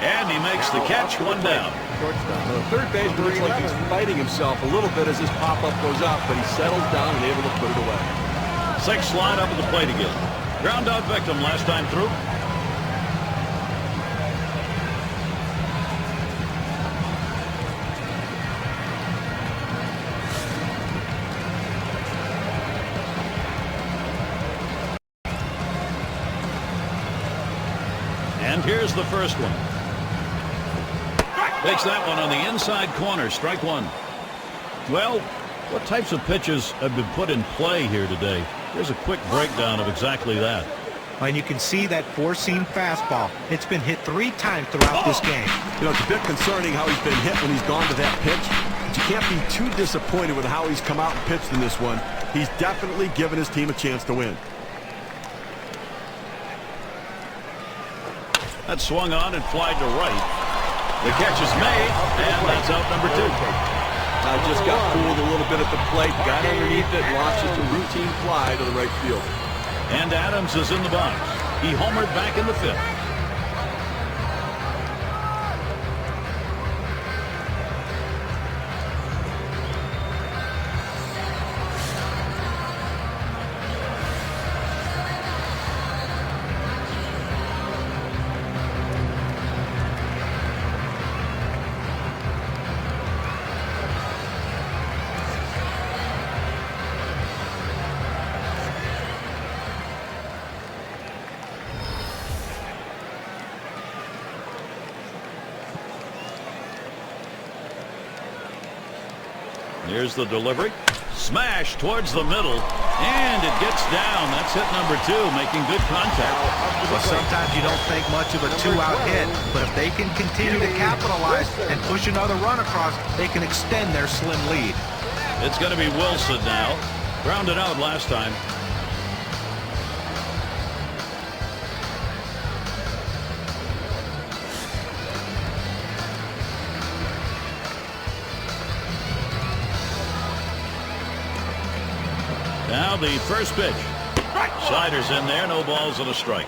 And he makes the catch, one down. The third baseman looks like he's fighting himself a little bit as this pop-up goes up, but he settles down and able to put it away. 6 slide up at the plate again. Ground out victim last time through. And here's the first one. Takes that one on the inside corner. Strike one. Well, what types of pitches have been put in play here today? Here's a quick breakdown of exactly that. And you can see that four-seam fastball. It's been hit 3 times throughout this game. You know, it's a bit concerning how he's been hit when he's gone to that pitch. But you can't be too disappointed with how he's come out and pitched in this one. He's definitely given his team a chance to win. That swung on and flied to right. The catch is made, and that's out number 2. I just got fooled a little bit at the plate, got underneath it, launched just a routine fly to the right field. And Adams is in the box. He homered back in the 5th. Here's the delivery. Smash towards the middle. And it gets down. That's hit number 2, making good contact. Well, sometimes you don't think much of a 2-out hit, but if they can continue to capitalize and push another run across, they can extend their slim lead. It's going to be Wilson now. Grounded out last time. Now the first pitch. Sliders in there, no balls and a strike.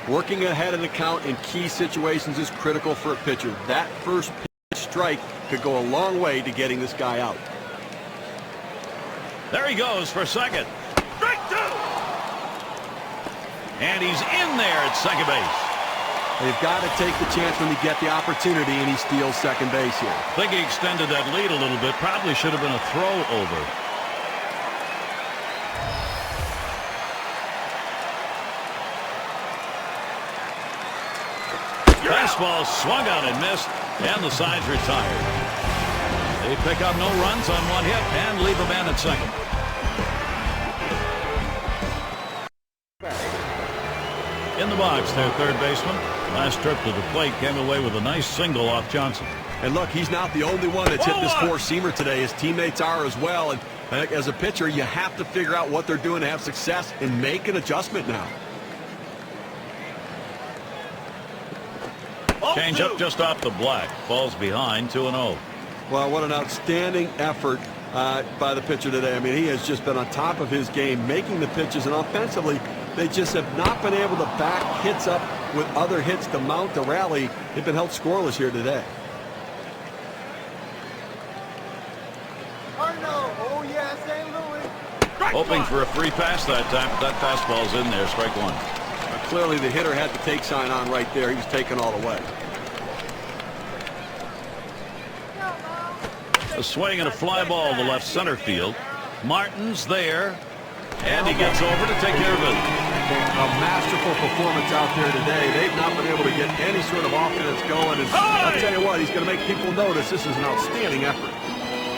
Working ahead of the count in key situations is critical for a pitcher. That first pitch strike could go a long way to getting this guy out. There he goes for second. Strike 2. And he's in there at second base. They've got to take the chance when they get the opportunity, and he steals second base here. I think he extended that lead a little bit. Probably should have been a throw over. Fastball swung on and missed, and the side's retired. They pick up no runs on 1 hit and leave a man at second. In the box, their third baseman. Last trip to the plate came away with a nice single off Johnson. And look, he's not the only one that's hit this four-seamer today. His teammates are as well. And as a pitcher, you have to figure out what they're doing to have success and make an adjustment now. Change up just off the black. Falls behind 2-0. Well, what an outstanding effort by the pitcher today. I mean, he has just been on top of his game, making the pitches, and offensively, they just have not been able to back hits up with other hits to mount the rally. They've been held scoreless here today. Hoping for a free pass that time, but that fastball's in there. Strike 1. Clearly, the hitter had the take sign on right there. He was taken all the way. A swing and a fly ball to left center field. Martin's there, and he gets over to take care of it. A masterful performance out there today. They've not been able to get any sort of offense going. And I'll tell you what, he's going to make people notice this is an outstanding effort.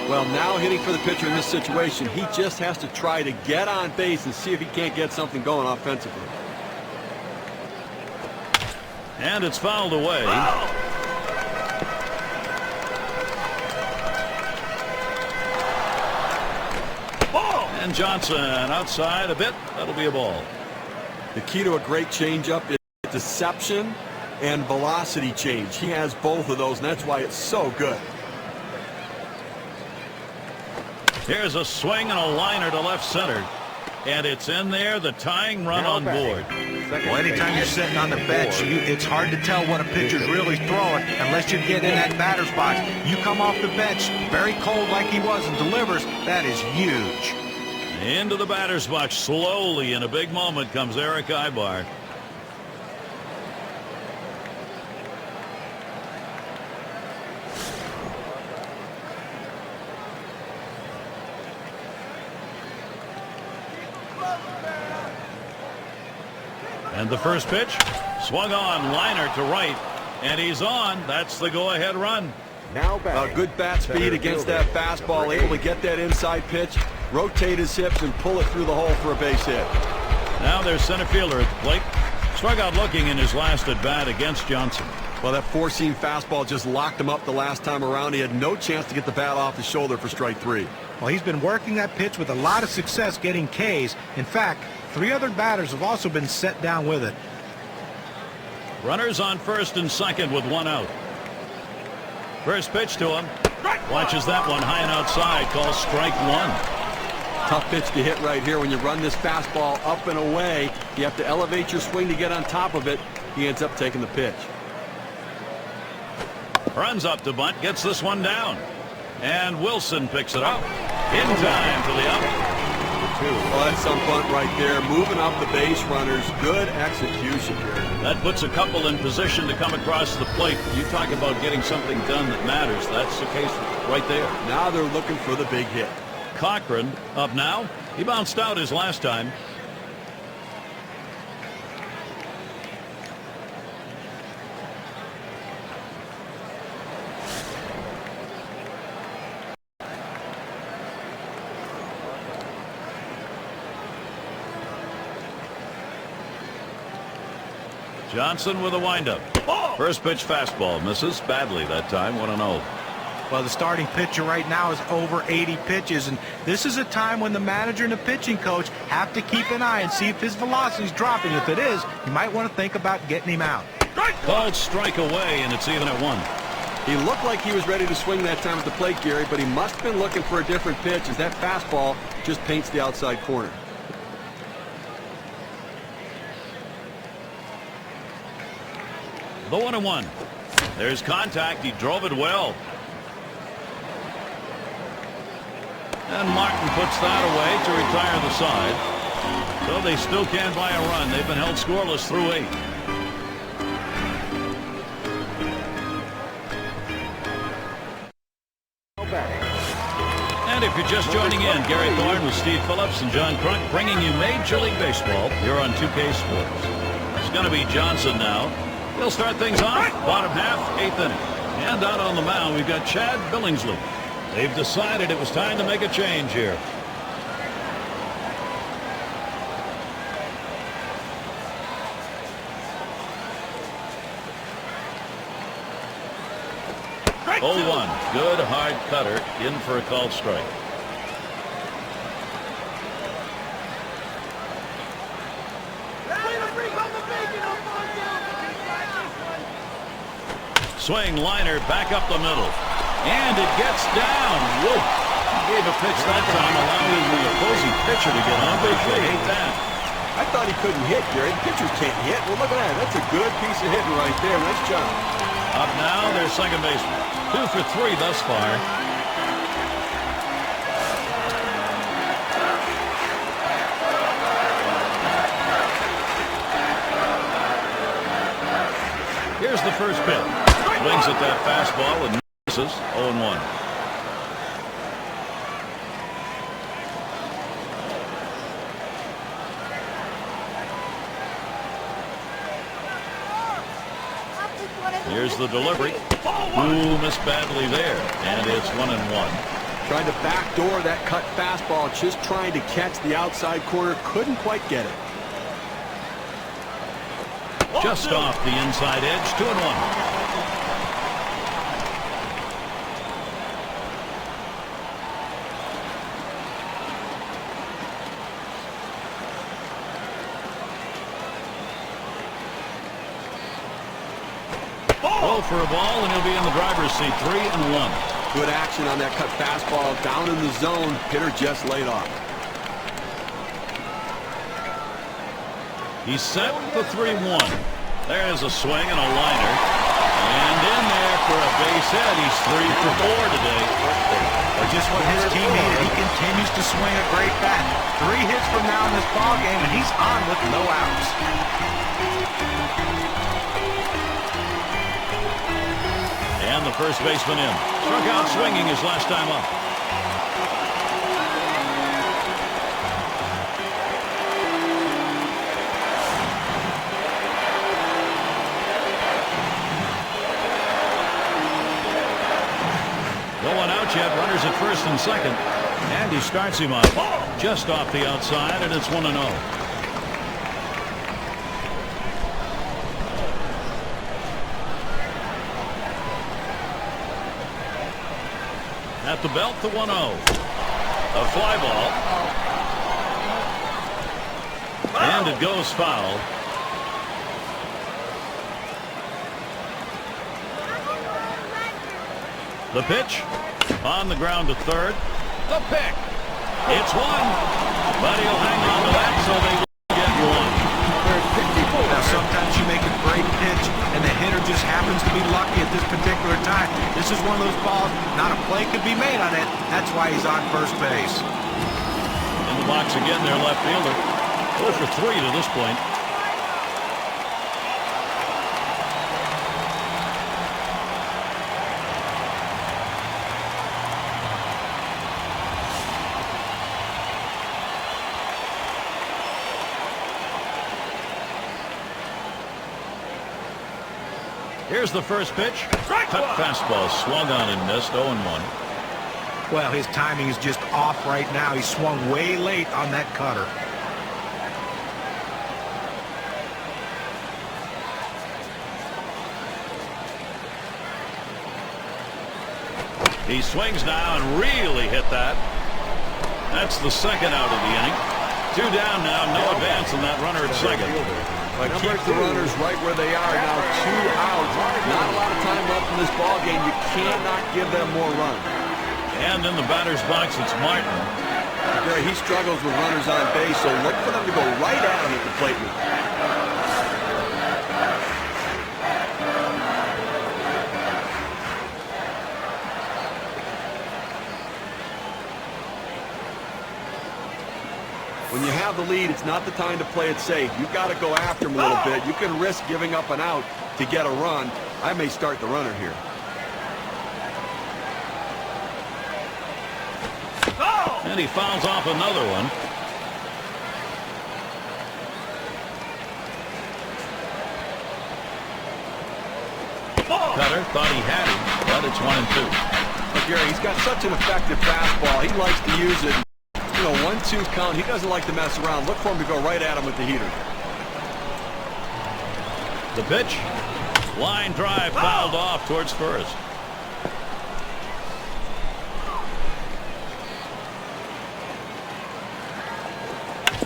Well, now hitting for the pitcher in this situation, he just has to try to get on base and see if he can't get something going offensively. And it's fouled away. And Johnson outside a bit. That'll be a ball. The key to a great changeup is deception and velocity change. He has both of those, and that's why it's so good. Here's a swing and a liner to left center. And it's in there, the tying run on board. Well, anytime you're sitting on the bench, it's hard to tell what a pitcher's really throwing unless you get in that batter's box. You come off the bench very cold like he was and delivers, that is huge. Into the batter's box slowly in a big moment comes Eric Ibar. And the first pitch swung on, liner to right, and he's on. That's the go-ahead run. Now batting. Good bat speed against that fastball, able to get that inside pitch, rotate his hips, and pull it through the hole for a base hit. Now there's center fielder at the plate. Struck out looking in his last at-bat against Johnson. Well, that four-seam fastball just locked him up the last time around. He had no chance to get the bat off the shoulder for strike three. Well, he's been working that pitch with a lot of success getting Ks. In fact, 3 other batters have also been set down with it. Runners on first and second with 1 out. First pitch to him. Watches that one high and outside. Calls strike 1. Tough pitch to hit right here. When you run this fastball up and away, you have to elevate your swing to get on top of it. He ends up taking the pitch. Runs up to bunt. Gets this one down. And Wilson picks it up. In time for the out. Oh, that's some bunt right there. Moving up the base runners. Good execution here. That puts a couple in position to come across the plate. You talk about getting something done that matters. That's the case right there. Now they're looking for the big hit. Cochran up now. He bounced out his last time. Johnson with a windup. First pitch fastball misses badly that time. 1-0. Well, the starting pitcher right now is over 80 pitches, and this is a time when the manager and the pitching coach have to keep an eye and see if his velocity is dropping. If it is, you might want to think about getting him out. Called strike away, and it's even at 1. He looked like he was ready to swing that time at the plate, Gary, but he must have been looking for a different pitch as that fastball just paints the outside corner. The 1-1. There's contact. He drove it well. And Martin puts that away to retire the side. So they still can't buy a run. They've been held scoreless through 8. And if you're just joining in, Gary Thorne with Steve Phillips and John Crunk bringing you Major League Baseball. You're on 2K Sports. It's going to be Johnson now. He'll start things off, bottom half, 8th inning. And out on the mound, we've got Chad Billingsley. They've decided it was time to make a change here. Strike 0-1. Good hard cutter in for a called strike. Swing, liner, back up the middle. And it gets down. Whoa. He gave a pitch that time, allowing the opposing pitcher to get on base. They hate that. I thought he couldn't hit, Gary. Pitchers can't hit. Well, look at that. That's a good piece of hitting right there. Nice job. Up now, there's second baseman. 2 for 3 thus far. Here's the first pitch. Swings at that fastball and misses. 0-1. Here's the delivery. Ooh, missed badly there. And it's 1-1. Trying to backdoor that cut fastball, just trying to catch the outside corner. Couldn't quite get it. Just off the inside edge, 2-1. Roll for a ball, and he'll be in the driver's seat, 3-1. Good action on that cut fastball down in the zone. Hitter just laid off. He's set the 3-1. There's a swing and a liner. And in there for a base hit. He's 3 for 4 today. Just what his team needed. He continues to swing a great bat. 3 hits from now in this ball game, and he's on with no outs. And the first baseman in. Struck out swinging his last time up. No one out yet. Runners at first and second. And he starts him off just off the outside, and it's 1-0. At the belt, the 1-0. A fly ball. And it goes foul. The pitch on the ground to third. The pick. It's one. But he'll hang on to that, so they will get one. Now, sometimes you make a great pitch, and the hitter just happens to be lucky at this particular time. This is one of those balls, not a play could be made on it. That's why he's on first base. In the box again, their left fielder. 0 for 3 to this point. Here's the first pitch. Cut fastball swung on and missed. 0-1. Well, his timing is just off right now. He swung way late on that cutter. He swings now and really hit that. That's the second out of the inning. 2 down now. No advance in that runner at second. But keep the runners right where they are now. 2 out. Not a lot of time left in this ball game. You cannot give them more runs. And in the batter's box, it's Martin. Gary, he struggles with runners on base, so look for them to go right at him at the plate. When you have the lead, it's not the time to play it safe. You've got to go after him a little bit. You can risk giving up an out to get a run. I may start the runner here. And he fouls off another one. Cutter thought he had him, but it's 1-2. But Gary, he's got such an effective fastball. He likes to use it. You know, 1-2 count. He doesn't like to mess around. Look for him to go right at him with the heater. The pitch. Line drive fouled off towards first.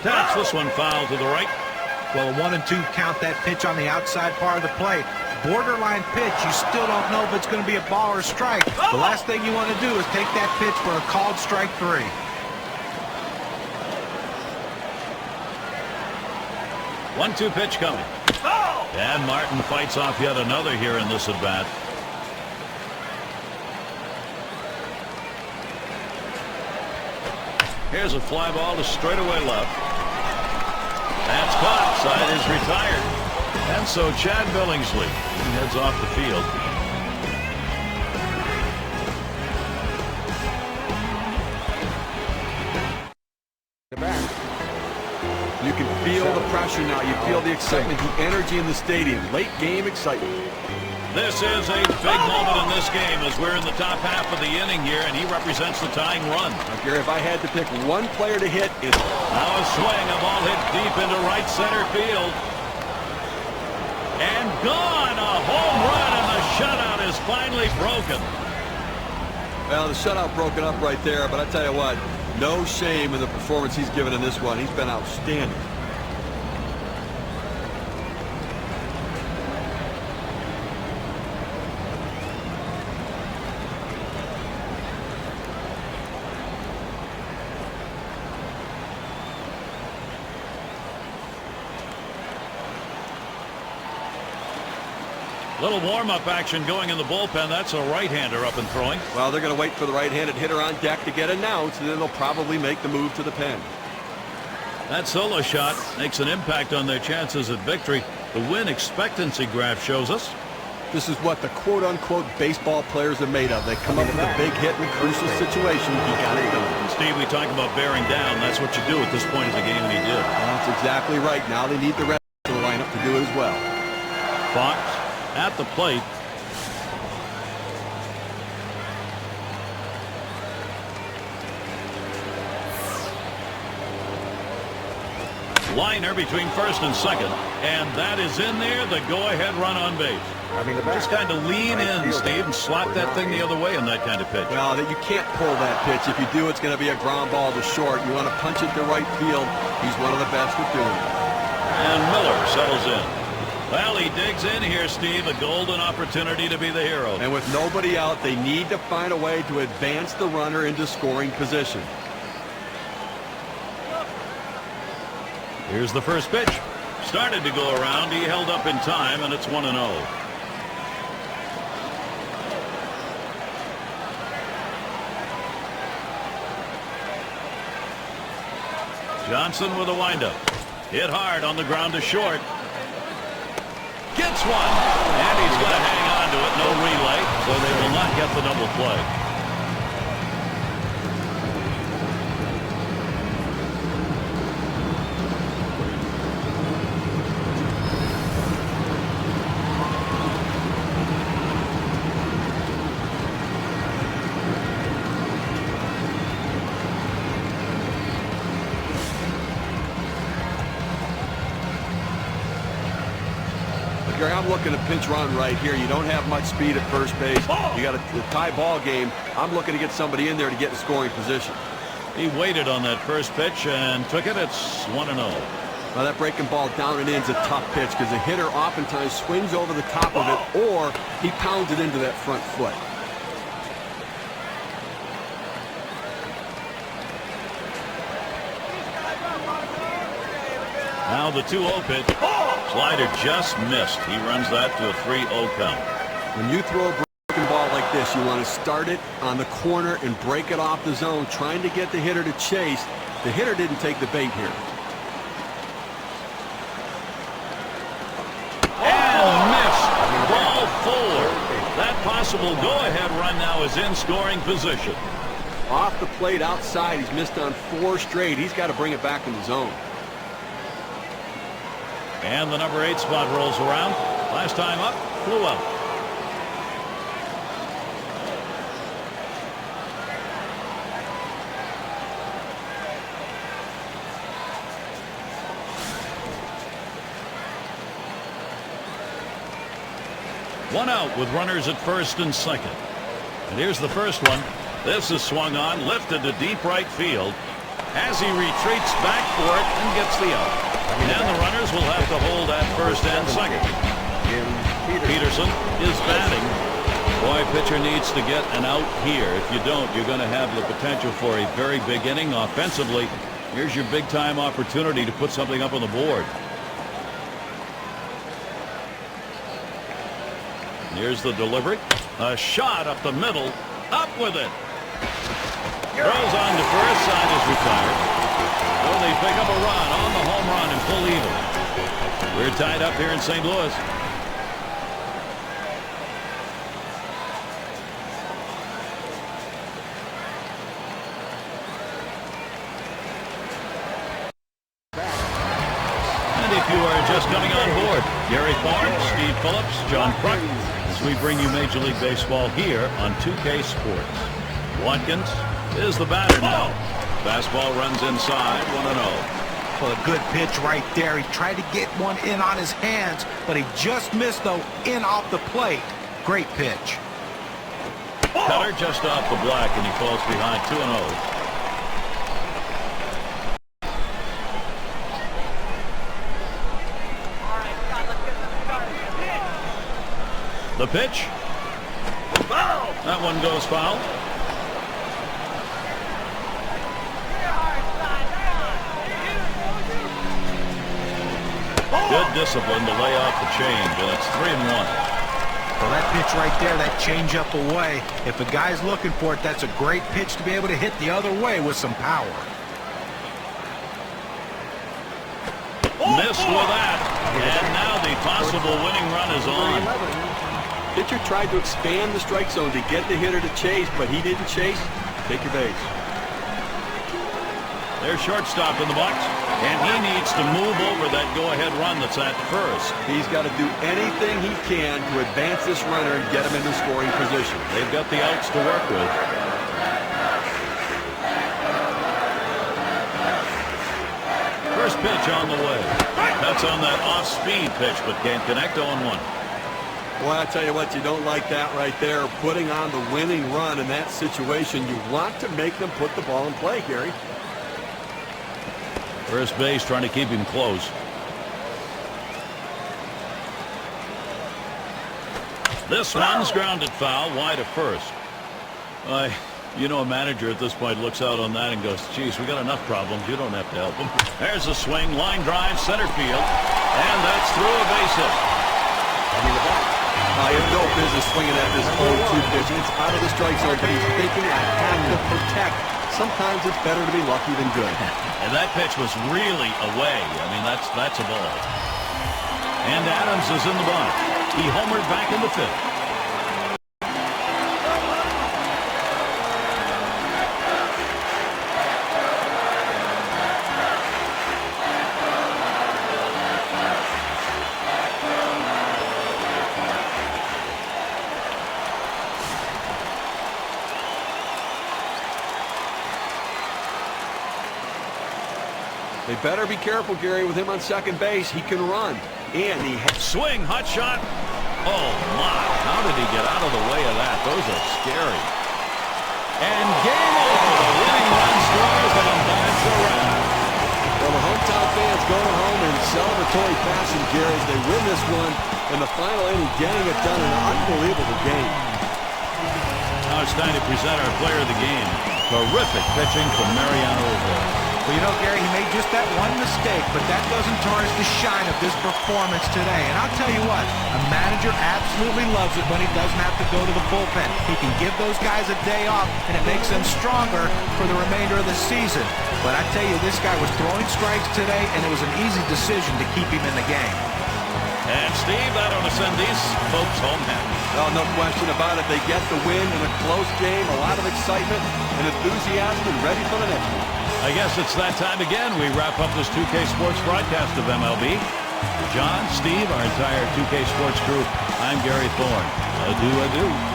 Taps this one foul to the right. Well, a 1-2 count, that pitch on the outside part of the plate. Borderline pitch. You still don't know if it's going to be a ball or a strike. The last thing you want to do is take that pitch for a called strike 3. One-two pitch coming. And Martin fights off yet another here in this at-bat. Here's a fly ball to straightaway left. That's caught. Side is retired. And so Chad Billingsley heads off the field. You can feel the pressure now. You feel the excitement, the energy in the stadium. Late game excitement. This is a big moment in this game as we're in the top half of the inning here, and he represents the tying run. Gary, if I had to pick one player to hit, it's... Now a swing, a ball hit deep into right center field. And gone, a home run, and the shutout is finally broken. Well, the shutout broken up right there, but I tell you what, no shame in the performance he's given in this one. He's been outstanding. Little warm-up action going in the bullpen. That's a right-hander up and throwing. Well, they're going to wait for the right-handed hitter on deck to get announced, and then they'll probably make the move to the pen. That solo shot makes an impact on their chances at victory. The win expectancy graph shows us. This is what the quote-unquote baseball players are made of. They come up with a big hit in a crucial situation. He got it done. And Steve, we talk about bearing down. That's what you do at this point of the game, and he did. That's exactly right. Now they need the rest of the lineup to do it as well. Fox at the plate. Liner between first and second, and that is in there. The go-ahead run on base. Just kind of lean in, Steve, and slap that thing the other way on that kind of pitch. Well, you can't pull that pitch. If you do, it's going to be a ground ball to short. You want to punch it to right field. He's one of the best at doing it. And Miller settles in. Well, he digs in here, Steve. A golden opportunity to be the hero. And with nobody out, they need to find a way to advance the runner into scoring position. Here's the first pitch. Started to go around. He held up in time, and it's 1-0. Johnson with a windup. Hit hard on the ground to short. Gets one. And he's going to hang on to it. No relay, so they will not get the double play. Gary, I'm looking to pinch run right here. You don't have much speed at first base. You got a tie ball game. I'm looking to get somebody in there to get in scoring position. He waited on that first pitch and took it. It's 1-0. Now that breaking ball down and in is a tough pitch because the hitter oftentimes swings over the top of it or he pounds it into that front foot. Now the 2-0 pitch. Slider just missed. He runs that to a 3-0 count. When you throw a breaking ball like this, you want to start it on the corner and break it off the zone, trying to get the hitter to chase. The hitter didn't take the bait here. And missed. Ball forward. That possible go-ahead run now is in scoring position. Off the plate outside. He's missed on 4 straight. He's got to bring it back in the zone. And the number 8 spot rolls around. Last time up, flew out. One out with runners at first and second. And here's the first one. This is swung on, lifted to deep right field. As he retreats back for it and gets the out. And the runners will have to hold at first and second. Peterson is batting. Boy, pitcher needs to get an out here. If you don't, you're going to have the potential for a very big inning offensively. Here's your big-time opportunity to put something up on the board. Here's the delivery. A shot up the middle. Up with it. Throws on to first. Side is retired. So they pick up a run on the home run and pull even. We're tied up here in St. Louis. And if you are just coming on board, Gary Thorne, Steve Phillips, John Kruk, as we bring you Major League Baseball here on 2K Sports. Watkins is the batter now. Fastball runs inside, 1-0. Well, a good pitch right there. He tried to get one in on his hands, but he just missed, though, in off the plate. Great pitch. Cutter just off the black, and he falls behind 2-0. The pitch. Foul. That one goes foul. Good discipline to lay off the change, and it's 3-1. Well, that pitch right there, that change up away, if a guy's looking for it, that's a great pitch to be able to hit the other way with some power. Missed with that, and now the possible winning run is on. Pitcher tried to expand the strike zone to get the hitter to chase, but he didn't chase. Take your base. There's shortstop in the box, and he needs to move over that go-ahead run that's at first. He's got to do anything he can to advance this runner and get him into scoring position. They've got the outs to work with. First pitch on the way. That's on that off-speed pitch, but can't connect. 0-1. Well, I tell you what, you don't like that right there. Putting on the winning run in that situation, you want to make them put the ball in play, Gary. First base trying to keep him close. This one's grounded foul, wide of first. You know, a manager at this point looks out on that and goes, geez, we got enough problems. You don't have to help them. There's a swing, line drive, center field, and that's through a base hit. You have no business swinging at this 0-2 pitch. It's out of the strike zone, but he's thinking, I have to protect. Sometimes it's better to be lucky than good. And that pitch was really away. I mean, that's a ball. And Adams is in the box. He homered back in the fifth. They better be careful, Gary, with him on second base. He can run. And he swing, hot shot. Oh, my. How did he get out of the way of that? Those are scary. And game over. The winning run scores, and that's a wrap. Well, the hometown fans going home in celebratory fashion, Gary, as they win this one in the final inning, getting it done in an unbelievable game. Now it's time to present our player of the game. Terrific pitching from Mariano Rivera. Well, you know, Gary, he made just that one mistake, but that doesn't tarnish the shine of this performance today. And I'll tell you what, a manager absolutely loves it when he doesn't have to go to the bullpen. He can give those guys a day off, and it makes them stronger for the remainder of the season. But I tell you, this guy was throwing strikes today, and it was an easy decision to keep him in the game. And, Steve, that ought to send these folks home happy. Well, no question about it. They get the win in a close game, a lot of excitement and enthusiasm, and ready for the next one. I guess it's that time again. We wrap up this 2K Sports broadcast of MLB. John, Steve, our entire 2K Sports crew, I'm Gary Thorne. Adieu, adieu.